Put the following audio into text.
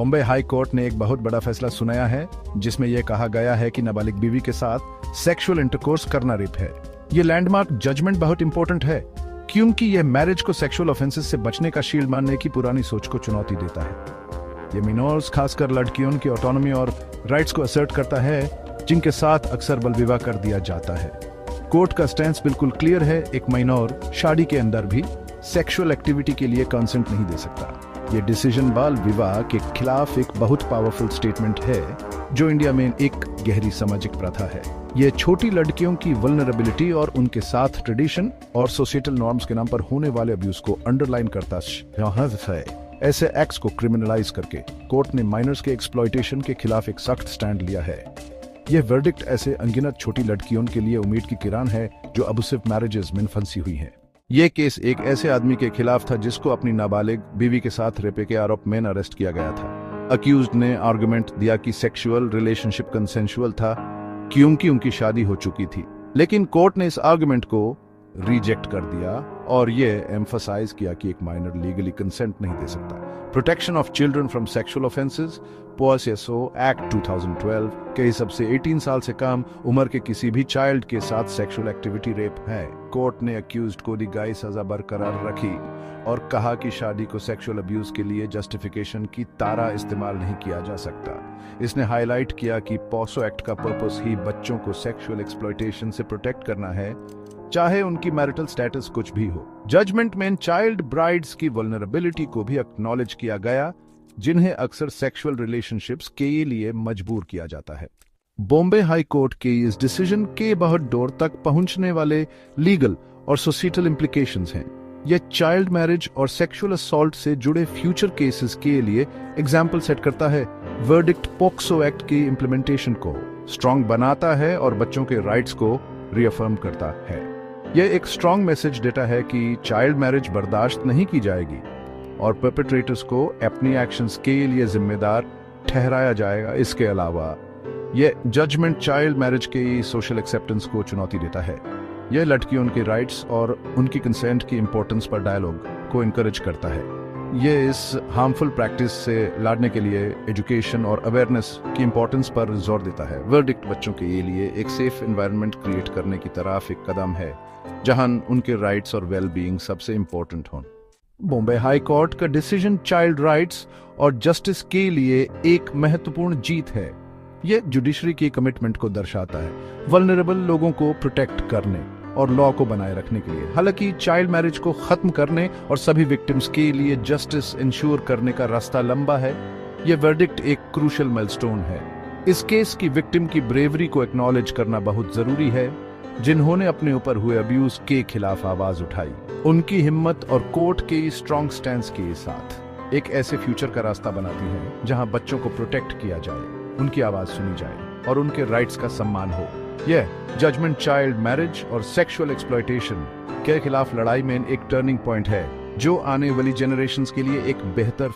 Bombay high court ने एक बहुत बड़ा फैसला सुनाया है जिसमें यह कहा गया है कि नाबालिग बीवी के साथ सेक्सुअल इंटरकोर्स करना रेप है। ये लैंडमार्क जजमेंट बहुत इंपॉर्टेंट है क्योंकि यह मैरिज को सेक्सुअल ऑफेंसेस से बचने का शील्ड मानने की पुरानी सोच को चुनौती देता है। ये मिनोर्स, खासकर लड़कियों की ऑटोनॉमी और राइट्स को असर्ट करता है जिनके साथ अक्सर बल विवाह कर दिया जाता है। कोर्ट का स्टैंस बिल्कुल क्लियर है, एक माइनॉर शादी के अंदर भी सेक्सुअल एक्टिविटी के लिए कंसेंट नहीं दे सकता। ये डिसीजन बाल विवाह के खिलाफ एक बहुत पावरफुल स्टेटमेंट है जो इंडिया में एक गहरी सामाजिक प्रथा है। ये छोटी लड़कियों की वल्नरेबिलिटी और उनके साथ ट्रेडिशन और सोसाइटल नॉर्म्स के नाम पर होने वाले अब्यूज को अंडरलाइन करता है। ऐसे एक्ट्स को क्रिमिनलाइज करके कोर्ट ने माइनर्स के एक्सप्लॉयटेशन के खिलाफ एक सख्त स्टैंड लिया है। यह वर्डिक्ट ऐसे अनगिनत छोटी लड़कियों के लिए उम्मीद की किरण है जो अबूसिव मैरिजेस में फंसी हुई हैं। यह केस एक ऐसे आदमी के खिलाफ था जिसको अपनी नाबालिग बीवी के साथ रेप के आरोप में अरेस्ट किया गया था। अक्यूज्ड ने आर्गुमेंट दिया कि सेक्सुअल रिलेशनशिप कंसेंशुअल था क्योंकि उनकी शादी हो चुकी थी, लेकिन कोर्ट ने इस आर्गुमेंट को रिजेक्ट कर दिया और ये एम्फसाइज किया कि एक माइनर लीगली कंसेंट नहीं दे सकता। Protection of children from sexual offences POSSO act 2012 के हिसाब से 18 साल से कम उम्र के किसी भी चाइल्ड के साथ सेक्सुअल एक्टिविटी रेप है। कोर्ट ने अक्यूज्ड को दी गई सजा बरकरार रखी और कहा कि शादी को सेक्सुअल अब्यूज के लिए जस्टिफिकेशन की तरह इस्तेमाल नहीं किया जा सकता। इसने हाईलाइट किया कि POSSO एक्ट का पर्पस ही बच्चों को सेक्सुअल एक्सप्लॉयटेशन से प्रोटेक्ट करना है, चाहे उनकी मैरिटल स्टेटस कुछ भी हो। जजमेंट में चाइल्ड ब्राइड्स की वल्नरेबिलिटी को भी एक्नॉलेज किया गया जिन्हें अक्सर सेक्सुअल रिलेशनशिप्स के लिए मजबूर किया जाता है। बॉम्बे हाई कोर्ट के इस डिसीजन के बहुत दूर तक पहुंचने वाले लीगल और सोसाइटल इम्प्लीकेशंस हैं। यह चाइल्ड मैरिज और सेक्सुअल असॉल्ट से जुड़े फ्यूचर केसेस के लिए एग्जाम्पल सेट करता है। वर्डिक्ट POCSO एक्ट की इम्प्लीमेंटेशन को स्ट्रॉन्ग बनाता है और बच्चों के राइट्स को रिअफर्म करता है। यह एक स्ट्रॉन्ग मैसेज देता है कि चाइल्ड मैरिज बर्दाश्त नहीं की जाएगी और परपेट्रेटर्स को अपनी एक्शंस के लिए जिम्मेदार ठहराया जाएगा। इसके अलावा यह जजमेंट चाइल्ड मैरिज के सोशल एक्सेप्टेंस को चुनौती देता है। यह लड़कियों के राइट्स और उनकी कंसेंट की इंपॉर्टेंस पर डायलॉग को इनकरेज करता है। यह इस हार्मफुल प्रैक्टिस से लड़ने के लिए एजुकेशन और अवेयरनेस की इंपॉर्टेंस पर जोर देता है। वर्डिक्ट बच्चों के लिए एक सेफ एनवायरनमेंट क्रिएट करने की तरफ एक कदम है जहां उनके राइट्स और वेल बीइंग सबसे इंपॉर्टेंट हों। बॉम्बे हाई कोर्ट का डिसीजन चाइल्ड राइट्स और जस्टिस के लिए एक महत्वपूर्ण जीत है। यह जुडिशरी की कमिटमेंट को दर्शाता है वल्नरेबल लोगों को प्रोटेक्ट करने और लॉ को बनाए रखने के लिए। हालांकि चाइल्ड मैरिज को खत्म करने और सभी विक्टिम्स के लिए जस्टिस इंश्योर करने का रास्ता लंबा है। यह वर्डिक्ट एक क्रूशियल माइलस्टोन है। इस केस की विक्टिम की ब्रेवरी को एक्नॉलेज करना बहुत जरूरी है जिन्होंने अपने ऊपर हुए अब्यूज के खिलाफ आवाज उठाई। उनकी हिम्मत और कोर्ट के स्ट्रॉन्ग स्टैंड के साथ एक ऐसे फ्यूचर का रास्ता बनाती है जहां बच्चों को प्रोटेक्ट किया जाए, उनकी आवाज सुनी जाए और उनके राइट्स का सम्मान हो। यह जजमेंट चाइल्ड मैरिज और सेक्सुअल एक्सप्लॉयटेशन के खिलाफ लड़ाई में एक टर्निंग पॉइंट है जो आने वाली जनरेशंस के लिए एक बेहतर